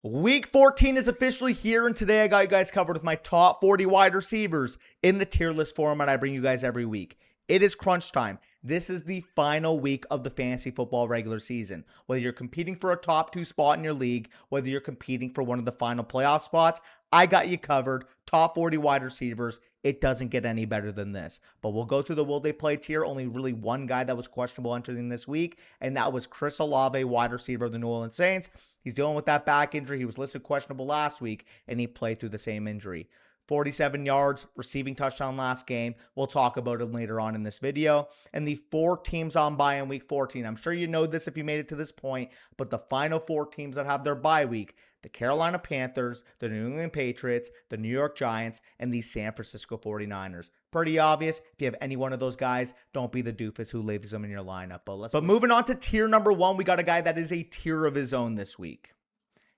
Week 14 is officially here, and today I got you guys covered with my top 40 wide receivers in the tier list format I bring you guys every week. It is crunch time. This is the final week of the fantasy football regular season. Whether you're competing for a top 2 spot in your league, whether you're competing for one of the final playoff spots, I got you covered. Top 40 wide receivers. It doesn't get any better than this. But we'll go through the will they play tier. Only really one guy that was questionable entering this week, and that was Chris Olave, wide receiver of the New Orleans Saints. He's dealing with that back injury. He was listed questionable last week, and he played through the same injury. 47 yards, receiving touchdown last game. We'll talk about him later on in this video. And the 4 teams on bye in week 14. I'm sure you know this if you made it to this point, but the final 4 teams that have their bye week: the Carolina Panthers, the New England Patriots, the New York Giants, and the San Francisco 49ers. Pretty obvious. If you have any one of those guys, don't be the doofus who leaves them in your lineup. But moving on to tier number 1, we got a guy that is a tier of his own this week.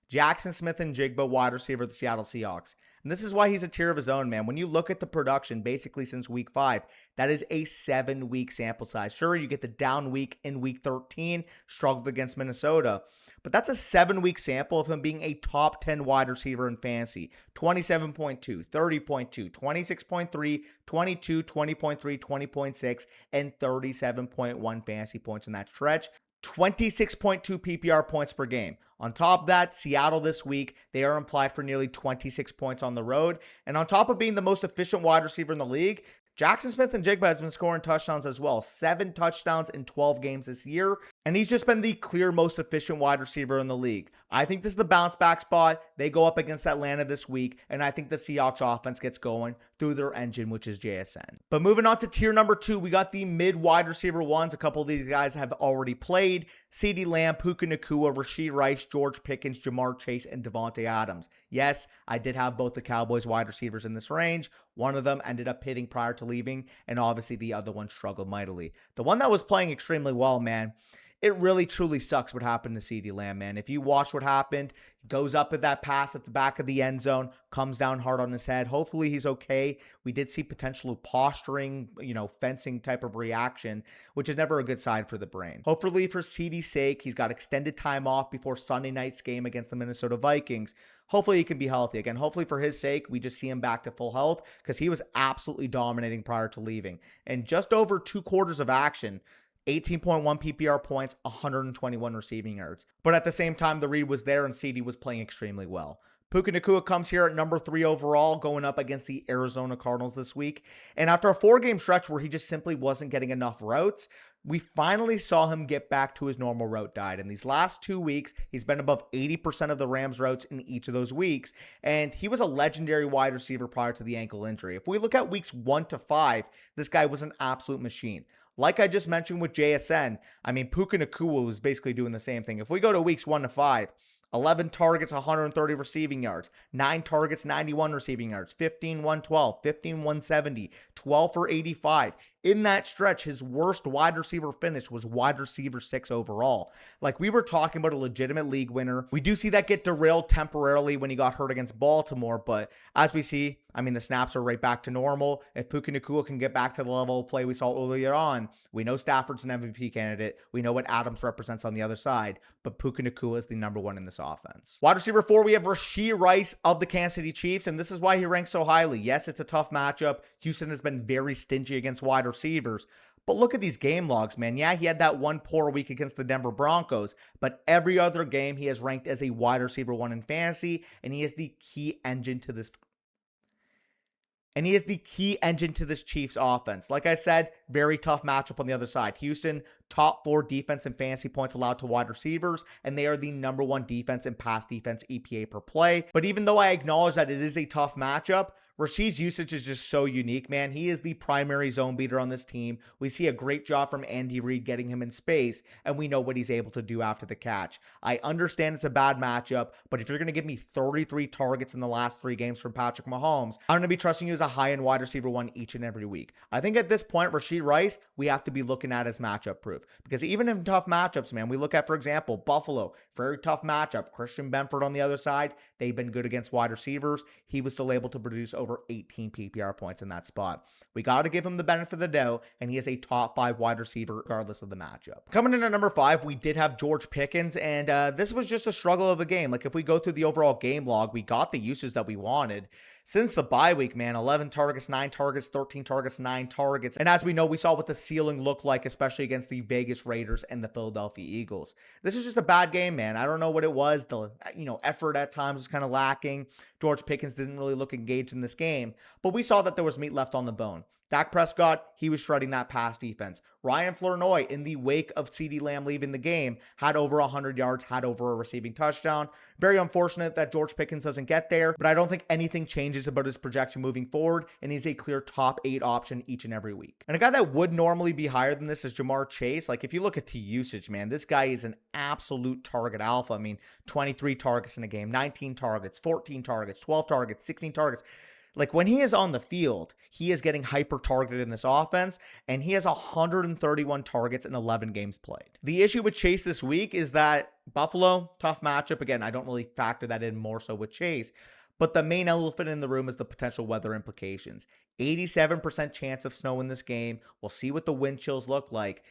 Jackson Smith-Njigba, wide receiver of the Seattle Seahawks. And this is why he's a tier of his own, man. When you look at the production basically since week 5, that is a 7-week sample size. Sure, you get the down week in week 13, struggled against Minnesota, but that's a 7-week sample of him being a top 10 wide receiver in fantasy. 27.2, 30.2, 26.3, 22, 20.3, 20.6, and 37.1 fantasy points in that stretch. 26.2 PPR points per game. On top of that, Seattle this week, they are implied for nearly 26 points on the road. And on top of being the most efficient wide receiver in the league, Jackson Smith-Njigba has been scoring touchdowns as well. 7 touchdowns in 12 games this year. And he's just been the clear most efficient wide receiver in the league. I think this is the bounce back spot. They go up against Atlanta this week, and I think the Seahawks offense gets going through their engine, which is JSN. But moving on to tier number 2, we got the mid wide receiver ones. A couple of these guys have already played. CeeDee Lamb, Puka Nacua, Rashee Rice, George Pickens, Jamar Chase, and Devontae Adams. Yes, I did have both the Cowboys wide receivers in this range. One of them ended up hitting prior to leaving, and obviously the other one struggled mightily. The one that was playing extremely well, man, it really truly sucks what happened to CeeDee Lamb, man. If you watch what happened, goes up at that pass at the back of the end zone, comes down hard on his head. Hopefully he's okay. We did see potential posturing, fencing type of reaction, which is never a good sign for the brain. Hopefully for CeeDee's sake, he's got extended time off before Sunday night's game against the Minnesota Vikings. Hopefully he can be healthy again. Hopefully for his sake, we just see him back to full health, because he was absolutely dominating prior to leaving. And just over 2 quarters of action, 18.1 PPR points, 121 receiving yards. But at the same time, the read was there and CeeDee was playing extremely well. Puka Nacua comes here at number 3 overall, going up against the Arizona Cardinals this week. And after a 4-game stretch where he just simply wasn't getting enough routes, we finally saw him get back to his normal route diet. In these last 2 weeks, he's been above 80% of the Rams routes in each of those weeks. And he was a legendary wide receiver prior to the ankle injury. If we look at weeks 1 to 5, this guy was an absolute machine. Like I just mentioned with JSN, Puka Nacua was basically doing the same thing. If we go to weeks 1 to 5, 11 targets, 130 receiving yards, 9 targets, 91 receiving yards, 15, 112, 15, 170, 12 for 85. In that stretch, his worst wide receiver finish was wide receiver 6 overall. Like, we were talking about a legitimate league winner. We do see that get derailed temporarily when he got hurt against Baltimore, but as we see, the snaps are right back to normal. If Puka Nacua can get back to the level of play we saw earlier on, we know Stafford's an MVP candidate. We know what Adams represents on the other side, but Puka Nacua is the number 1 in this offense. Wide receiver 4, we have Rashee Rice of the Kansas City Chiefs, and this is why he ranks so highly. Yes, it's a tough matchup. Houston has been very stingy against wide receivers, but look at these game logs, man. Yeah, he had that one poor week against the Denver Broncos, but every other game he has ranked as a wide receiver 1 in fantasy, and he is the key engine to this Chiefs offense. Like I said, very tough matchup on the other side. Houston, top 4 defense in fantasy points allowed to wide receivers, and they are the number 1 defense in pass defense EPA per play. But even though I acknowledge that it is a tough matchup, Rashee's usage is just so unique, man. He is the primary zone beater on this team. We see a great job from Andy Reid getting him in space, and we know what he's able to do after the catch. I understand it's a bad matchup, but if you're going to give me 33 targets in the last 3 games from Patrick Mahomes, I'm going to be trusting you as a high-end wide receiver 1 each and every week. I think at this point, Rashee Rice, we have to be looking at as matchup proof. improve. Because even in tough matchups, man, we look at, for example, Buffalo, very tough matchup. Christian Benford on the other side, they've been good against wide receivers. He was still able to produce over 18 PPR points in that spot. We got to give him the benefit of the doubt, and he is a top 5 wide receiver regardless of the matchup. Coming in at number 5, we did have George Pickens, and this was just a struggle of a game. Like, if we go through the overall game log, we got the uses that we wanted. Since the bye week, man, 11 targets, 9 targets, 13 targets, 9 targets. And as we know, we saw what the ceiling looked like, especially against the Vegas Raiders and the Philadelphia Eagles. This is just a bad game, man. I don't know what it was. The effort at times was kind of lacking. George Pickens didn't really look engaged in this game, but we saw that there was meat left on the bone. Dak Prescott, he was shredding that pass defense. Ryan Flournoy, in the wake of CeeDee Lamb leaving the game, had over 100 yards, had over a receiving touchdown. Very unfortunate that George Pickens doesn't get there, but I don't think anything changes about his projection moving forward, and he's a clear top 8 option each and every week. And a guy that would normally be higher than this is Jamar Chase. Like, if you look at the usage, man, this guy is an absolute target alpha. I mean, 23 targets in a game, 19 targets, 14 targets, 12 targets, 16 targets. Like, when he is on the field, he is getting hyper targeted in this offense, and he has 131 targets in 11 games played. The issue with Chase this week is that Buffalo, tough matchup. Again, I don't really factor that in more so with Chase, but the main elephant in the room is the potential weather implications. 87% chance of snow in this game. We'll see what the wind chills look like.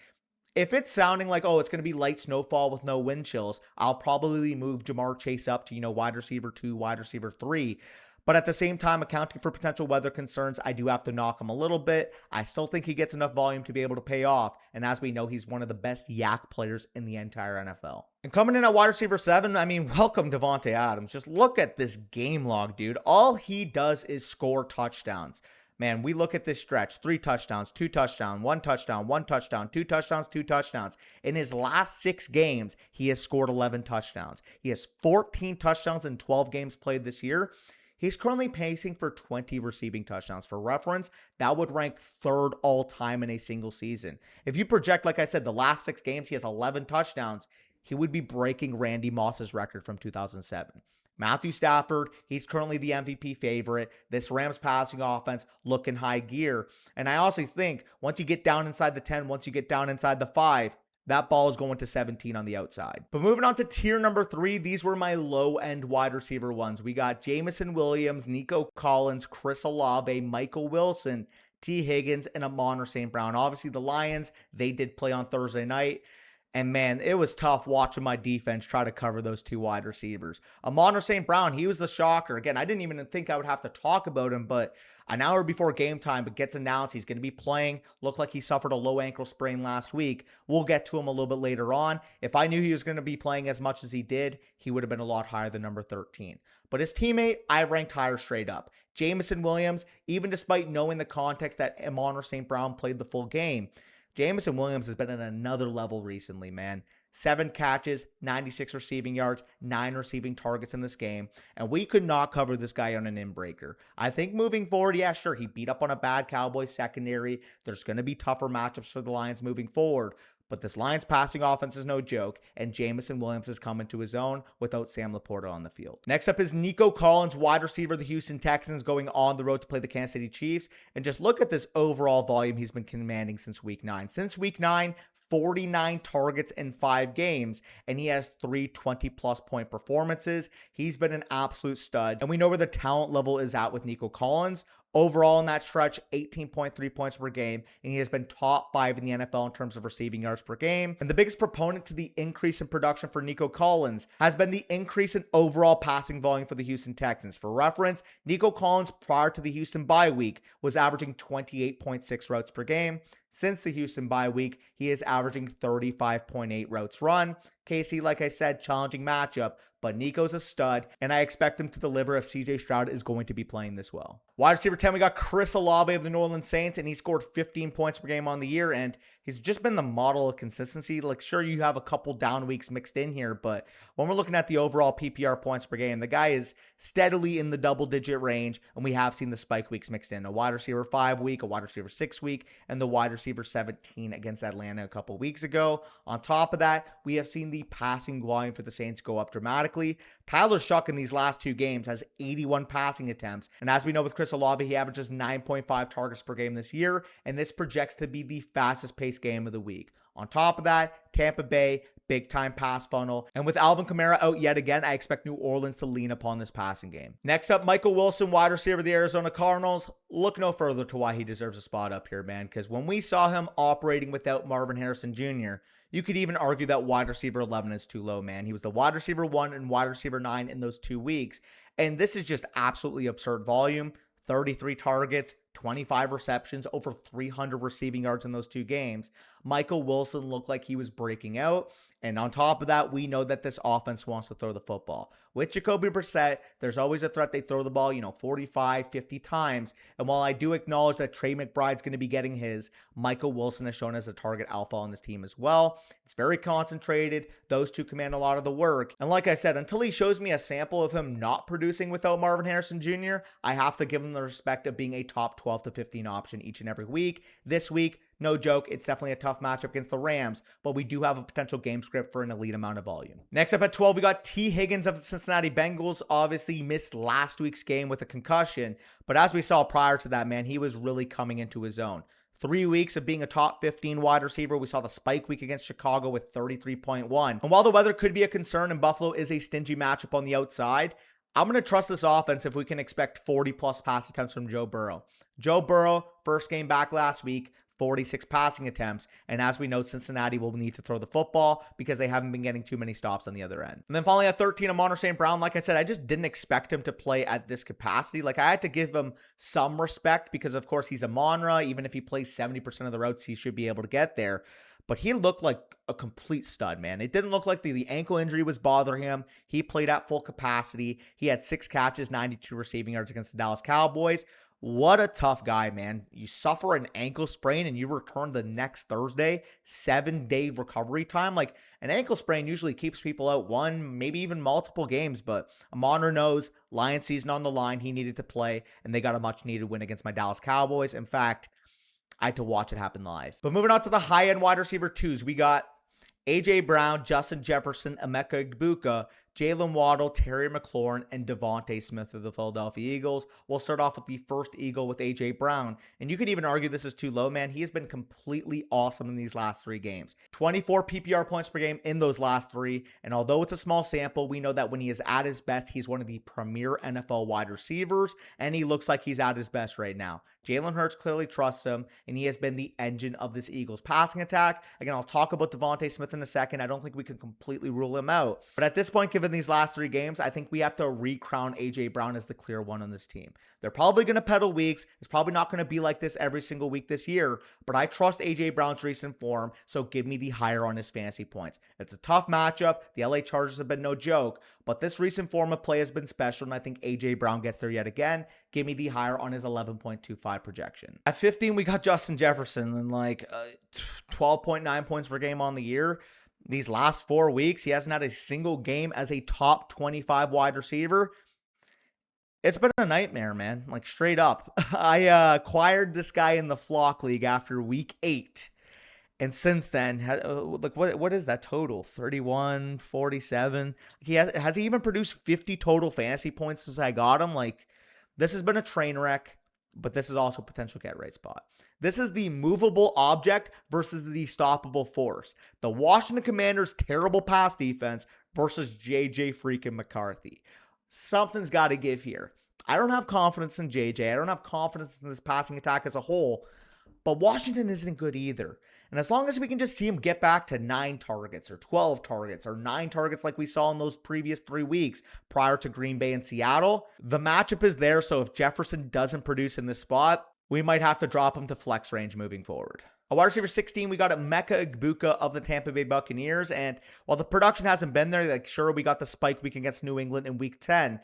If it's sounding like, oh, it's going to be light snowfall with no wind chills, I'll probably move Jamar Chase up to, wide receiver 2, wide receiver 3. But at the same time, accounting for potential weather concerns, I do have to knock him a little bit. I still think he gets enough volume to be able to pay off. And as we know, he's one of the best yak players in the entire NFL. And coming in at wide receiver 7, I mean, welcome Davante Adams. Just look at this game log, dude. All he does is score touchdowns. Man, we look at this stretch, 3 touchdowns, 2 touchdowns, 1 touchdown, 1 touchdown, 2 touchdowns, 2 touchdowns. In his last 6 games, he has scored 11 touchdowns. He has 14 touchdowns in 12 games played this year. He's currently pacing for 20 receiving touchdowns. For reference, that would rank 3rd all time in a single season. If you project, like I said, the last 6 games, he has 11 touchdowns. He would be breaking Randy Moss's record from 2007. Matthew Stafford, he's currently the MVP favorite. This Rams passing offense looking high gear. And I also think once you get down inside the 10, once you get down inside the 5, that ball is going to 17 on the outside. But moving on to tier number 3, these were my low-end wide receiver ones. We got Jameson Williams, Nico Collins, Chris Olave, Michael Wilson, T. Higgins, and Amon-Ra St. Brown. Obviously, the Lions, they did play on Thursday night. And man, it was tough watching my defense try to cover those 2 wide receivers. Amon-Ra St. Brown, he was the shocker. Again, I didn't even think I would have to talk about him, but an hour before game time, it gets announced he's going to be playing. Looked like he suffered a low ankle sprain last week. We'll get to him a little bit later on. If I knew he was going to be playing as much as he did, he would have been a lot higher than number 13. But his teammate, I ranked higher straight up. Jameson Williams, even despite knowing the context that Amon-Ra St. Brown played the full game, Jameson Williams has been at another level recently, man. 7 catches, 96 receiving yards, 9 receiving targets in this game, and we could not cover this guy on an in-breaker. I think moving forward, yeah, sure, he beat up on a bad Cowboys secondary. There's going to be tougher matchups for the Lions moving forward, but this Lions passing offense is no joke, and Jameson Williams has come into his own without Sam Laporta on the field. Next up is Nico Collins, wide receiver of the Houston Texans, going on the road to play the Kansas City Chiefs, and just look at this overall volume he's been commanding since week 9. Since week 9, 49 targets in 5 games, and he has 3 20-plus point performances. He's been an absolute stud, and we know where the talent level is at with Nico Collins. Overall in that stretch, 18.3 points per game, and he has been top 5 in the NFL in terms of receiving yards per game. And the biggest proponent to the increase in production for Nico Collins has been the increase in overall passing volume for the Houston Texans. For reference, Nico Collins prior to the Houston bye week was averaging 28.6 routes per game. Since the Houston bye week, he is averaging 35.8 routes run. KC, like I said, challenging matchup, but Nico's a stud, and I expect him to deliver if CJ Stroud is going to be playing this well. Wide receiver 10, we got Chris Olave of the New Orleans Saints, and he scored 15 points per game on the year, and he's just been the model of consistency. Like, sure, you have a couple down weeks mixed in here, but when we're looking at the overall PPR points per game, the guy is steadily in the double-digit range, and we have seen the spike weeks mixed in. A wide receiver 5 week, a wide receiver 6 week, and the wide receiver 17 against Atlanta a couple weeks ago. On top of that, we have seen the passing volume for the Saints go up dramatically. Tyler Shuck in these last 2 games has 81 passing attempts, and as we know with Chris Olave, he averages 9.5 targets per game this year, and this projects to be the fastest paced game of the week. On top of that, Tampa Bay, big time pass funnel. And with Alvin Kamara out yet again, I expect New Orleans to lean upon this passing game. Next up, Michael Wilson, wide receiver of the Arizona Cardinals. Look no further to why he deserves a spot up here, man, because when we saw him operating without Marvin Harrison Jr., you could even argue that wide receiver 11 is too low, man. He was the wide receiver 1 and wide receiver 9 in those 2 weeks. And this is just absolutely absurd volume. 33 targets, 25 receptions, over 300 receiving yards in those 2 games. Michael Wilson looked like he was breaking out. And on top of that, we know that this offense wants to throw the football. With Jacoby Brissett, there's always a threat they throw the ball, 45, 50 times. And while I do acknowledge that Trey McBride's going to be getting his, Michael Wilson has shown as a target alpha on this team as well. It's very concentrated. Those two command a lot of the work. And like I said, until he shows me a sample of him not producing without Marvin Harrison Jr., I have to give him the respect of being a top 12 to 15 option each and every week. This week, no joke, it's definitely a tough matchup against the Rams, but we do have a potential game script for an elite amount of volume. Next up at 12, we got T. Higgins of the Cincinnati Bengals. Obviously missed last week's game with a concussion, but as we saw prior to that, man, he was really coming into his own. 3 weeks of being a top 15 wide receiver. We saw the spike week against Chicago with 33.1. And while the weather could be a concern and Buffalo is a stingy matchup on the outside, I'm going to trust this offense if we can expect 40-plus pass attempts from Joe Burrow. Joe Burrow, first game back last week, 46 passing attempts. And as we know, Cincinnati will need to throw the football because they haven't been getting too many stops on the other end. And then finally at 13, Amon St. Brown. Like I said, I just didn't expect him to play at this capacity. Like I had to give him some respect because, of course, he's a Monra. Even if he plays 70% of the routes, he should be able to get there. But he looked like a complete stud, man. It didn't look like the ankle injury was bothering him. He played at full capacity. He had 6 catches, 92 receiving yards against the Dallas Cowboys. What a tough guy, man. You suffer an ankle sprain and you return the next Thursday, 7-day recovery time. Like an ankle sprain usually keeps people out 1, maybe even multiple games, but Amon knows Lions season on the line. He needed to play and they got a much needed win against my Dallas Cowboys. In fact, I had to watch it happen live. But moving on to the high-end wide receiver 2s, we got A.J. Brown, Justin Jefferson, Emeka Egbuka, Jalen Waddle, Terry McLaurin, and Devontae Smith of the Philadelphia Eagles. We'll start off with the first Eagle with A.J. Brown. And you could even argue this is too low, man. He has been completely awesome in these last 3 games. 24 PPR points per game in those last 3. And although it's a small sample, we know that when he is at his best, he's one of the premier NFL wide receivers. And he looks like he's at his best right now. Jalen Hurts clearly trusts him, and he has been the engine of this Eagles passing attack. Again, I'll talk about Devontae Smith in a second. I don't think we can completely rule him out. But at this point, given these last 3 games, I think we have to recrown A.J. Brown as the clear one on this team. They're probably going to pedal weeks. It's probably not going to be like this every single week this year, but I trust A.J. Brown's recent form, so give me the higher on his fantasy points. It's a tough matchup. The LA Chargers have been no joke, but this recent form of play has been special, and I think A.J. Brown gets there yet again. Give me the higher on his 11.25 projection. At 15, we got Justin Jefferson, and 12.9 points per game on the year. These last 4 weeks, he hasn't had a single game as a top 25 wide receiver. It's been a nightmare, man. Like, straight up. I acquired this guy in the Flock League after week 8. And since then, what is that total? 31, 47. Has he even produced 50 total fantasy points since I got him? Like, this has been a train wreck, but this is also a potential get right spot. This is the movable object versus the stoppable force. The Washington Commanders' terrible pass defense versus JJ freaking McCarthy. Something's got to give here. I don't have confidence in JJ. I don't have confidence in this passing attack as a whole, but Washington isn't good either. And as long as we can just see him get back to 9 targets or 12 targets or 9 targets like we saw in those previous 3 weeks prior to Green Bay and Seattle, the matchup is there. So if Jefferson doesn't produce in this spot, we might have to drop him to flex range moving forward. A wide receiver 16, we got Emeka Egbuka of the Tampa Bay Buccaneers. And while the production hasn't been there, like sure, we got the spike week against New England in week 10.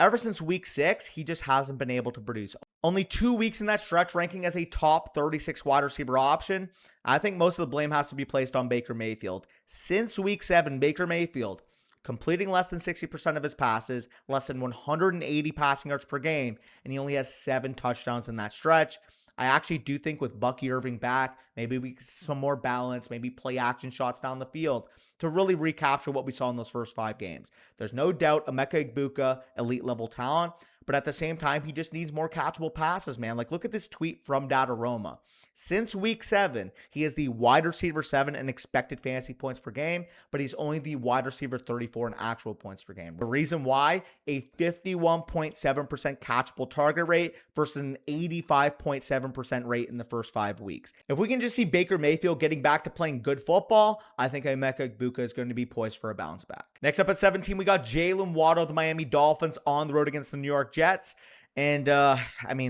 Ever since week 6, he just hasn't been able to produce. Only 2 weeks in that stretch ranking as a top 36 wide receiver option. I think most of the blame has to be placed on Baker Mayfield. Since week 7, Baker Mayfield completing less than 60% of his passes, less than 180 passing yards per game, and he only has 7 touchdowns in that stretch. I actually do think with Bucky Irving back, maybe we some more balance, maybe play action shots down the field to really recapture what we saw in those first 5 games. There's no doubt Emeka Egbuka, elite level talent, but at the same time, he just needs more catchable passes, man. Like, look at this tweet from Dataroma. Since week 7, he is the wide receiver 7 in expected fantasy points per game, but he's only the wide receiver 34 in actual points per game. The reason why? A 51.7% catchable target rate versus an 85.7% rate in the first 5 weeks. If we can just see Baker Mayfield getting back to playing good football, I think Emeka Egbuka is going to be poised for a bounce back. Next up at 17, we got Jalen Waddle of the Miami Dolphins on the road against the New York Jets. And,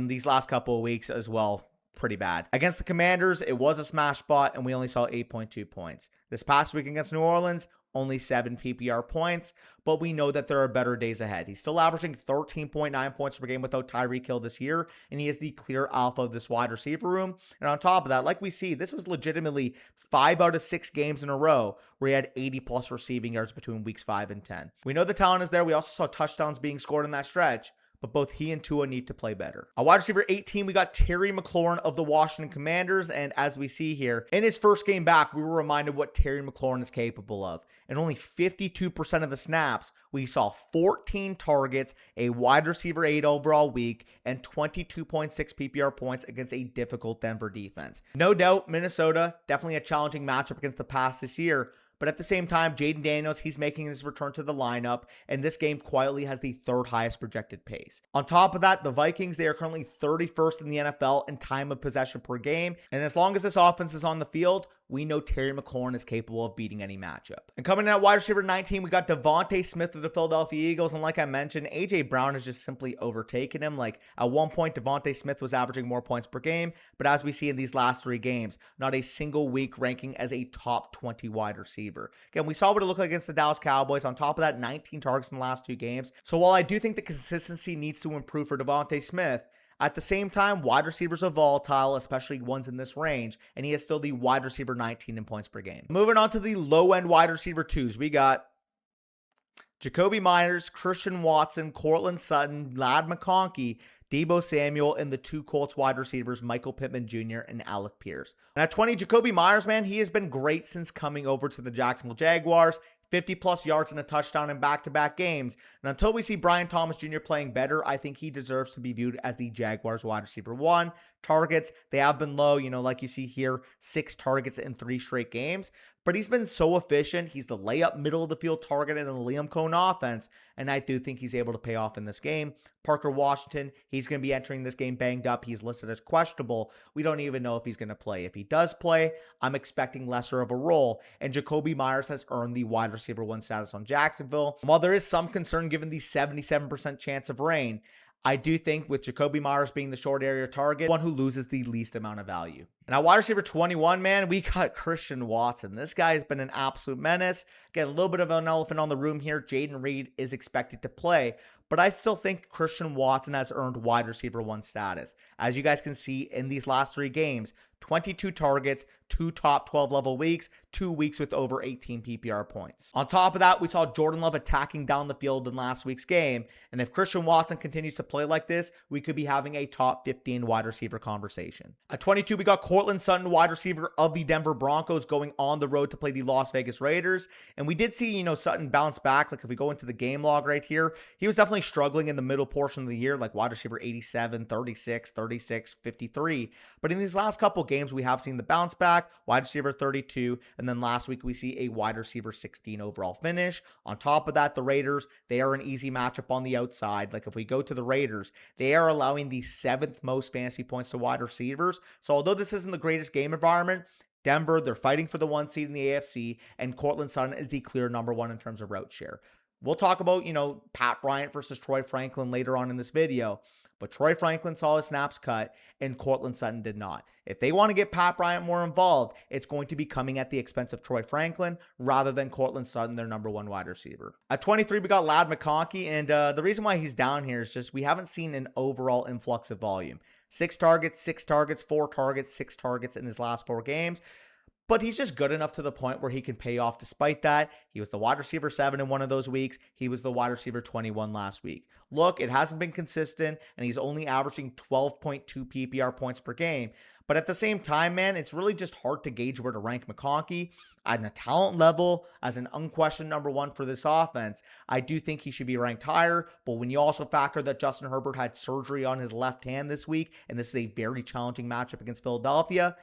these last couple of weeks as well, pretty bad. Against the Commanders, it was a smash spot, and we only saw 8.2 points. This past week against New Orleans, only 7 PPR points, but we know that there are better days ahead. He's still averaging 13.9 points per game without Tyreek Hill this year, and he is the clear alpha of this wide receiver room. And on top of that, like we see, this was legitimately 5 out of 6 games in a row where he had 80-plus receiving yards between weeks 5 and 10. We know the talent is there. We also saw touchdowns being scored in that stretch, but both he and Tua need to play better. A wide receiver 18, we got Terry McLaurin of the Washington Commanders, and as we see here, in his first game back, we were reminded what Terry McLaurin is capable of. And only 52% of the snaps, we saw 14 targets, a wide receiver 8 overall week, and 22.6 PPR points against a difficult Denver defense. No doubt, Minnesota, definitely a challenging matchup against the pass this year, but at the same time, Jaden Daniels, he's making his return to the lineup, and this game quietly has the 3rd highest projected pace. On top of that, the Vikings, they are currently 31st in the NFL in time of possession per game, and as long as this offense is on the field, we know Terry McLaurin is capable of beating any matchup. And coming in at wide receiver 19, we got Devontae Smith of the Philadelphia Eagles. And like I mentioned, A.J. Brown has just simply overtaken him. Like at one point, Devontae Smith was averaging more points per game. But as we see in these last 3 games, not a single week ranking as a top 20 wide receiver. Again, we saw what it looked like against the Dallas Cowboys. On top of that, 19 targets in the last 2 games. So while I do think the consistency needs to improve for Devontae Smith, at the same time, wide receivers are volatile, especially ones in this range, and he is still the wide receiver 19 in points per game. Moving on to the low-end wide receiver 2s, we got Jacoby Myers, Christian Watson, Courtland Sutton, Ladd McConkey, Deebo Samuel, and the 2 Colts wide receivers, Michael Pittman Jr. and Alec Pierce. And at 20, Jacoby Myers, man, he has been great since coming over to the Jacksonville Jaguars. 50-plus yards and a touchdown in back-to-back games. And until we see Brian Thomas Jr. playing better, I think he deserves to be viewed as the Jaguars wide receiver 1. Targets, they have been low, like you see here, 6 targets in 3 straight games. But he's been so efficient. He's the layup middle of the field target in the Liam Cohen offense, and I do think he's able to pay off in this game. Parker Washington, he's going to be entering this game banged up. He's listed as questionable. We don't even know if he's going to play. If he does play, I'm expecting lesser of a role, and Jacoby Myers has earned the wide receiver 1 status on Jacksonville. While there is some concern given the 77% chance of rain, I do think with Jacoby Myers being the short area target, one who loses the least amount of value. And at wide receiver 21, man, we got Christian Watson. This guy has been an absolute menace. Again, a little bit of an elephant on the room here. Jaden Reed is expected to play, but I still think Christian Watson has earned wide receiver 1 status. As you guys can see in these last 3 games, 22 targets, 2 top 12 level weeks, 2 weeks with over 18 PPR points. On top of that, we saw Jordan Love attacking down the field in last week's game. And if Christian Watson continues to play like this, we could be having a top 15 wide receiver conversation. At 22, we got Courtland Sutton, wide receiver of the Denver Broncos, going on the road to play the Las Vegas Raiders. And we did see, Sutton bounce back. Like if we go into the game log right here, he was definitely struggling in the middle portion of the year, like wide receiver 87, 36, 36, 53. But in these last couple games, we have seen the bounce back, wide receiver 32, and then last week we see a wide receiver 16 overall finish. On top of that, the Raiders, they are an easy matchup on the outside. Like if we go to the Raiders, they are allowing the 7th most fantasy points to wide receivers. So although this isn't the greatest game environment, Denver, they're fighting for the 1 seed in the AFC, and Courtland Sutton is the clear number 1 in terms of route share. We'll talk about, Pat Bryant versus Troy Franklin later on in this video, but Troy Franklin saw his snaps cut and Courtland Sutton did not. If they want to get Pat Bryant more involved, it's going to be coming at the expense of Troy Franklin rather than Courtland Sutton, their number 1 wide receiver. At 23, we got Ladd McConkey, and the reason why he's down here is just we haven't seen an overall influx of volume. 6 targets, 6 targets, 4 targets, 6 targets in his last 4 games. but he's just good enough to the point where he can pay off despite that. He was the wide receiver 7 in one of those weeks. He was the wide receiver 21 last week. Look, it hasn't been consistent, and he's only averaging 12.2 PPR points per game. But at the same time, man, it's really just hard to gauge where to rank McConkey. On a talent level, as an unquestioned number 1 for this offense, I do think he should be ranked higher. But when you also factor that Justin Herbert had surgery on his left hand this week, and this is a very challenging matchup against Philadelphia,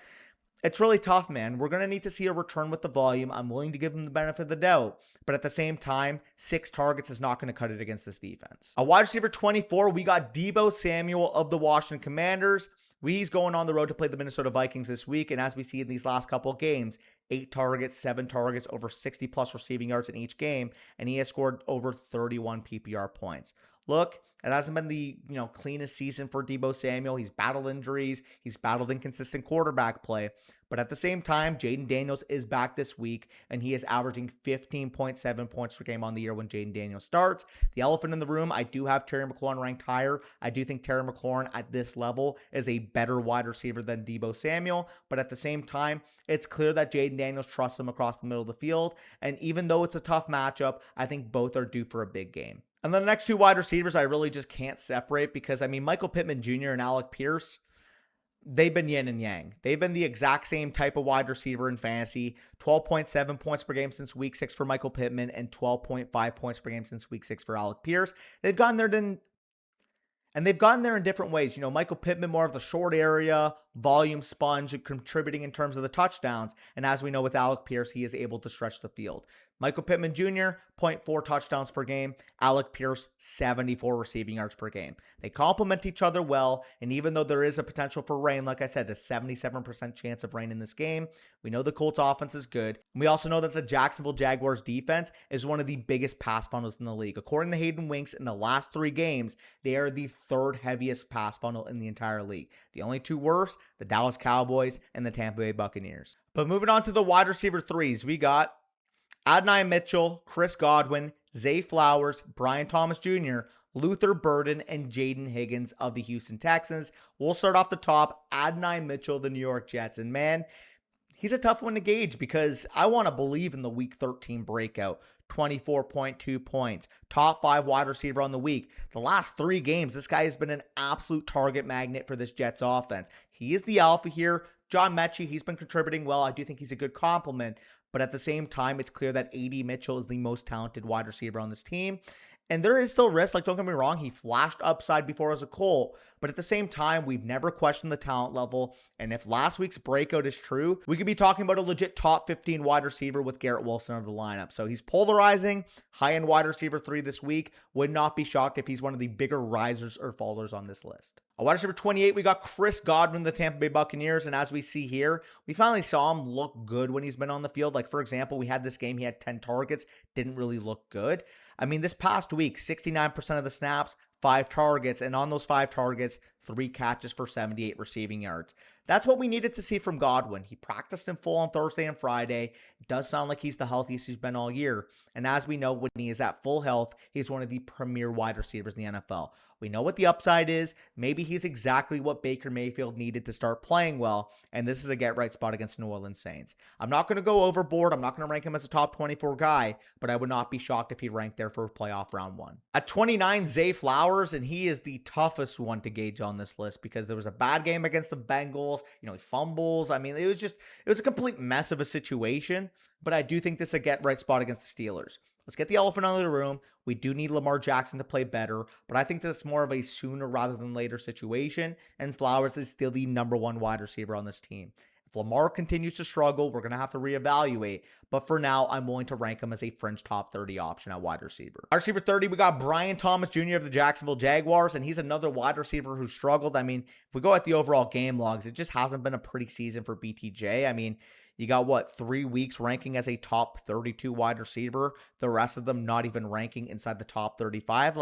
it's really tough, man. We're going to need to see a return with the volume. I'm willing to give him the benefit of the doubt. But at the same time, 6 targets is not going to cut it against this defense. A wide receiver 24, we got Deebo Samuel of the Washington Commanders. He's going on the road to play the Minnesota Vikings this week. And as we see in these last couple of games, 8 targets, 7 targets, over 60 plus receiving yards in each game. And he has scored over 31 PPR points. Look, it hasn't been the cleanest season for Deebo Samuel. He's battled injuries. He's battled inconsistent quarterback play. But at the same time, Jaden Daniels is back this week, and he is averaging 15.7 points per game on the year when Jaden Daniels starts. The elephant in the room, I do have Terry McLaurin ranked higher. I do think Terry McLaurin at this level is a better wide receiver than Deebo Samuel. But at the same time, it's clear that Jaden Daniels trusts him across the middle of the field. And even though it's a tough matchup, I think both are due for a big game. And then the next 2 wide receivers, I really just can't separate because, Michael Pittman Jr. and Alec Pierce, they've been yin and yang. They've been the exact same type of wide receiver in fantasy. 12.7 points per game since week 6 for Michael Pittman and 12.5 points per game since week 6 for Alec Pierce. They've gotten there in different ways. Michael Pittman more of the short area, volume sponge, contributing in terms of the touchdowns. And as we know with Alec Pierce, he is able to stretch the field. Michael Pittman Jr., 0.4 touchdowns per game. Alec Pierce, 74 receiving yards per game. They complement each other well, and even though there is a potential for rain, like I said, a 77% chance of rain in this game, we know the Colts offense is good. We also know that the Jacksonville Jaguars defense is one of the biggest pass funnels in the league. According to Hayden Winks, in the last 3 games, they are the 3rd heaviest pass funnel in the entire league. The only 2 worst, the Dallas Cowboys and the Tampa Bay Buccaneers. But moving on to the wide receiver 3s, we got Adonai Mitchell, Chris Godwin, Zay Flowers, Brian Thomas Jr., Luther Burden, and Jaden Higgins of the Houston Texans. We'll start off the top. Adonai Mitchell of the New York Jets. And man, he's a tough one to gauge because I want to believe in the week 13 breakout. 24.2 points, top 5 wide receiver on the week. The last 3 games, this guy has been an absolute target magnet for this Jets offense. He is the alpha here. John Mechie, he's been contributing well. I do think he's a good compliment. But at the same time, it's clear that A.D. Mitchell is the most talented wide receiver on this team. And there is still risk. Don't get me wrong. He flashed upside before as a Colt. But at the same time, we've never questioned the talent level. And if last week's breakout is true, we could be talking about a legit top 15 wide receiver with Garrett Wilson of the lineup. So he's polarizing. High-end wide receiver 3 this week. Would not be shocked if he's one of the bigger risers or fallers on this list. A wide receiver 28, we got Chris Godwin, the Tampa Bay Buccaneers. And as we see here, we finally saw him look good when he's been on the field. Like, for example, we had this game, he had 10 targets. Didn't really look good. This past week, 69% of the snaps, 5 targets, and on those 5 targets, 3 catches for 78 receiving yards. That's what we needed to see from Godwin. He practiced in full on Thursday and Friday. It does sound like he's the healthiest he's been all year. And as we know, when he is at full health, he's one of the premier wide receivers in the NFL. We know what the upside is. Maybe he's exactly what Baker Mayfield needed to start playing well. And this is a get-right spot against New Orleans Saints. I'm not going to go overboard. I'm not going to rank him as a top 24 guy, but I would not be shocked if he ranked there for playoff round 1. At 29, Zay Flowers, and he is the toughest one to gauge on this list because there was a bad game against the Bengals. He fumbles. It was a complete mess of a situation, but I do think this is a get-right spot against the Steelers. Let's get the elephant out of the room. We do need Lamar Jackson to play better, but I think that's more of a sooner rather than later situation, and Flowers is still the number 1 wide receiver on this team. If Lamar continues to struggle, we're going to have to reevaluate, but for now, I'm willing to rank him as a fringe top 30 option at wide receiver. Wide receiver 30, we got Brian Thomas Jr. of the Jacksonville Jaguars, and he's another wide receiver who struggled. If we go at the overall game logs, it just hasn't been a pretty season for BTJ. You got 3 weeks ranking as a top 32 wide receiver. The rest of them not even ranking inside the top 35.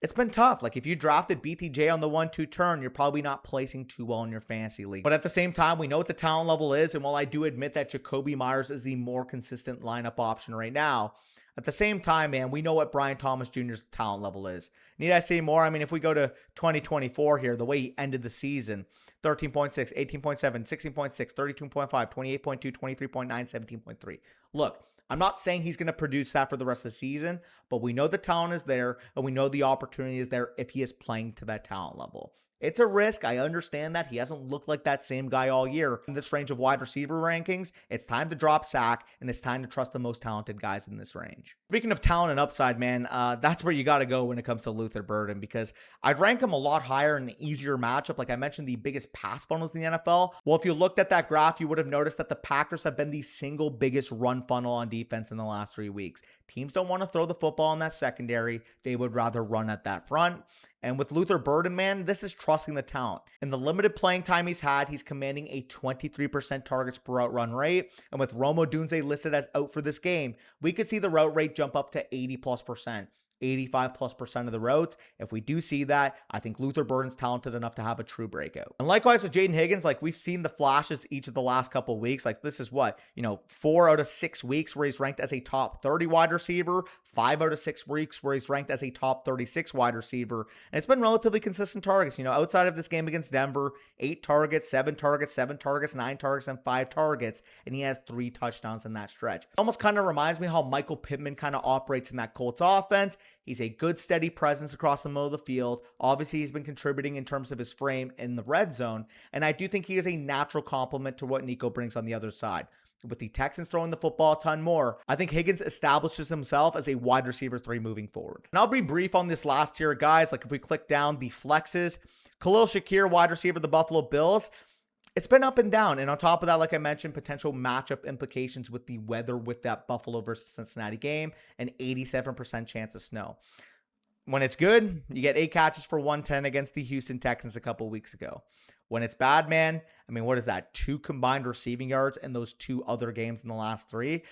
It's been tough. If you drafted BTJ on the 1-2 turn, you're probably not placing too well in your fantasy league. But at the same time, we know what the talent level is. And while I do admit that Jacoby Myers is the more consistent lineup option right now, At the same time, man, we know what Brian Thomas Jr.'s talent level is. Need I say more? I mean, if we go to 2024 here, the way he ended the season, 13.6, 18.7, 16.6, 32.5, 28.2, 23.9, 17.3. Look, I'm not saying he's going to produce that for the rest of the season, but we know the talent is there, and we know the opportunity is there if he is playing to that talent level. It's a risk. I understand that. He hasn't looked like that same guy all year. In this range of wide receiver rankings, it's time to drop sack, and it's time to trust the most talented guys in this range. Speaking of talent and upside, man, that's where you got to go when it comes to Luther Burden, because I'd rank him a lot higher in an easier matchup. Like I mentioned, the biggest pass funnels in the NFL. Well, if you looked at that graph, you would have noticed that the Packers have been the single biggest run funnel on defense in the last 3 weeks. Teams don't want to throw the football in that secondary. They would rather run at that front. And with Luther Burden, man, this is trusting the talent. In the limited playing time he's had, he's commanding a 23% targets per route run rate. And with Rome Odunze listed as out for this game, we could see the route rate jump up to 80+%. 85+% of the routes. If we do see that, I think Luther Burden's talented enough to have a true breakout. And likewise with Jaden Higgins, like we've seen the flashes each of the last couple of weeks. Like this is what, 4 out of 6 weeks where he's ranked as a top 30 wide receiver, 5 out of 6 weeks where he's ranked as a top 36 wide receiver. And it's been relatively consistent targets. Outside of this game against Denver, 8 targets, 7 targets, 7 targets, 9 targets, and 5 targets. And he has 3 touchdowns in that stretch. It almost kind of reminds me how Michael Pittman kind of operates in that Colts offense. He's a good, steady presence across the middle of the field. Obviously, he's been contributing in terms of his frame in the red zone, and I do think he is a natural complement to what Nico brings on the other side. With the Texans throwing the football a ton more, I think Higgins establishes himself as a wide receiver 3 moving forward. And I'll be brief on this last tier, guys. Like if we click down the flexes, Khalil Shakir, wide receiver of the Buffalo Bills, it's been up and down. And on top of that, like I mentioned, potential matchup implications with the weather with that Buffalo versus Cincinnati game, an 87% chance of snow. When it's good, you get 8 catches for 110 against the Houston Texans a couple weeks ago. When it's bad, man, I mean, what is that? 2 combined receiving yards in those 2 other games in the last 3.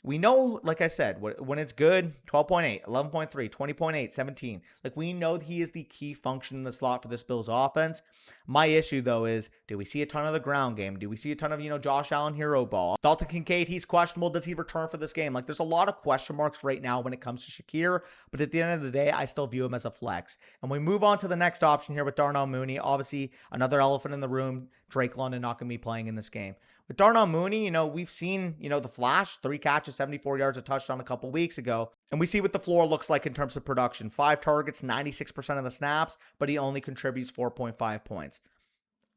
We know, like I said, when it's good, 12.8, 11.3, 20.8, 17. Like we know he is the key function in the slot for this Bills offense. My issue, though, is do we see a ton of the ground game? Do we see a ton of, Josh Allen hero ball? Dalton Kincaid, he's questionable. Does he return for this game? Like there's a lot of question marks right now when it comes to Shakir. But at the end of the day, I still view him as a flex. And we move on to the next option here with Darnell Mooney. Obviously, another elephant in the room. Drake London not going to be playing in this game. With Darnell Mooney, we've seen, the flash, 3 catches, 74 yards, a touchdown a couple weeks ago. And we see what the floor looks like in terms of production. 5 targets, 96% of the snaps, but he only contributes 4.5 points.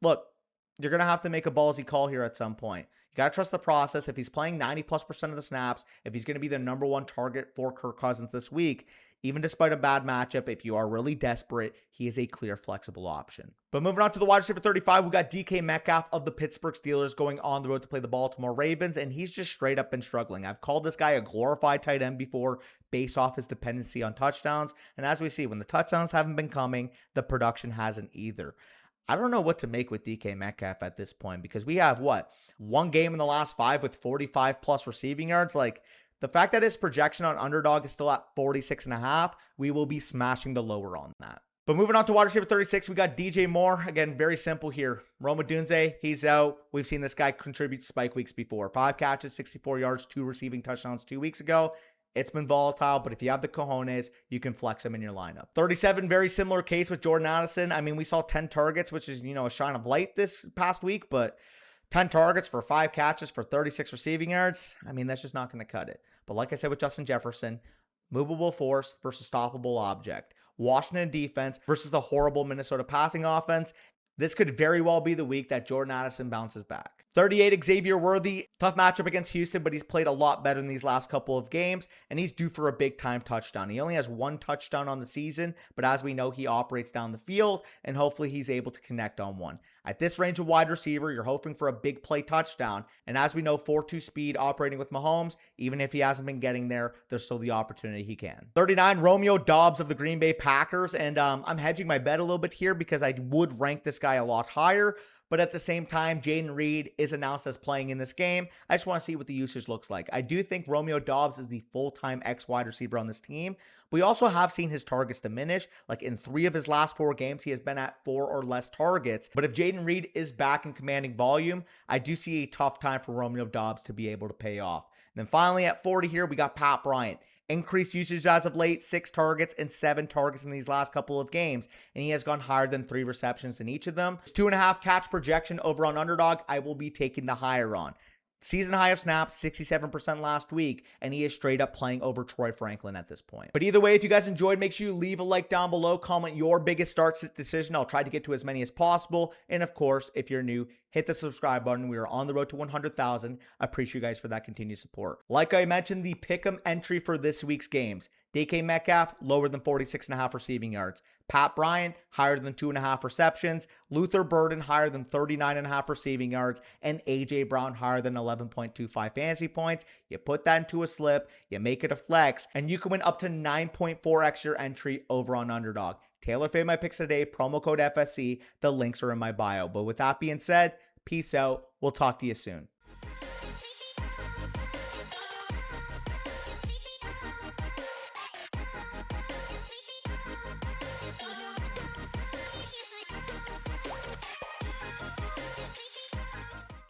Look, you're going to have to make a ballsy call here at some point. You got to trust the process. If he's playing 90+% of the snaps, if he's going to be the number 1 target for Kirk Cousins this week, even despite a bad matchup, if you are really desperate, he is a clear flexible option. But moving on to the wide receiver 35, we got DK Metcalf of the Pittsburgh Steelers going on the road to play the Baltimore Ravens, and he's just straight up been struggling. I've called this guy a glorified tight end before based off his dependency on touchdowns, and as we see, when the touchdowns haven't been coming, the production hasn't either. I don't know what to make with DK Metcalf at this point because we have, 1 game in the last 5 with 45+ receiving yards? Like, the fact that his projection on Underdog is still at 46.5, we will be smashing the lower on that. But moving on to wide receiver 36, we got DJ Moore. Again, very simple here. Rome Odunze, he's out. We've seen this guy contribute spike weeks before. 5 catches, 64 yards, 2 receiving touchdowns 2 weeks ago. It's been volatile, but if you have the cojones, you can flex him in your lineup. 37, very similar case with Jordan Addison. I mean, we saw 10 targets, which is, a shine of light this past week, but 10 targets for 5 catches for 36 receiving yards. I mean, that's just not going to cut it. But like I said with Justin Jefferson, movable force versus stoppable object. Washington defense versus the horrible Minnesota passing offense. This could very well be the week that Jordan Addison bounces back. 38, Xavier Worthy. Tough matchup against Houston, but he's played a lot better in these last couple of games, and he's due for a big-time touchdown. He only has 1 touchdown on the season, but as we know, he operates down the field, and hopefully he's able to connect on one. At this range of wide receiver, you're hoping for a big play touchdown, and as we know, 4.2 speed operating with Mahomes, even if he hasn't been getting there, there's still the opportunity he can. 39, Romeo Doubs of the Green Bay Packers, and I'm hedging my bet a little bit here because I would rank this guy a lot higher. But at the same time, Jaden Reed is announced as playing in this game. I just want to see what the usage looks like. I do think Romeo Doubs is the full-time X wide receiver on this team. But we also have seen his targets diminish. Like in 3 of his last 4 games, he has been at 4 or less targets. But if Jaden Reed is back in commanding volume, I do see a tough time for Romeo Doubs to be able to pay off. And then finally at 40 here, we got Pat Bryant. Increased usage as of late, 6 targets and 7 targets in these last couple of games, and he has gone higher than 3 receptions in each of them. His 2.5 catch projection over on Underdog, I will be taking the higher on. Season high of snaps, 67% last week, and he is straight up playing over Troy Franklin at this point. But either way, if you guys enjoyed, make sure you leave a like down below, comment your biggest start decision. I'll try to get to as many as possible. And of course, if you're new, hit the subscribe button. We are on the road to 100,000. I appreciate you guys for that continued support. Like I mentioned, the pick'em entry for this week's games. DK Metcalf, lower than 46.5 receiving yards. Pat Bryant, higher than 2.5 receptions. Luther Burden, higher than 39.5 receiving yards. And A.J. Brown, higher than 11.25 fantasy points. You put that into a slip, you make it a flex, and you can win up to 9.4x your entry over on Underdog. Taylor fade my picks today, promo code FSC. The links are in my bio. But with that being said, peace out. We'll talk to you soon.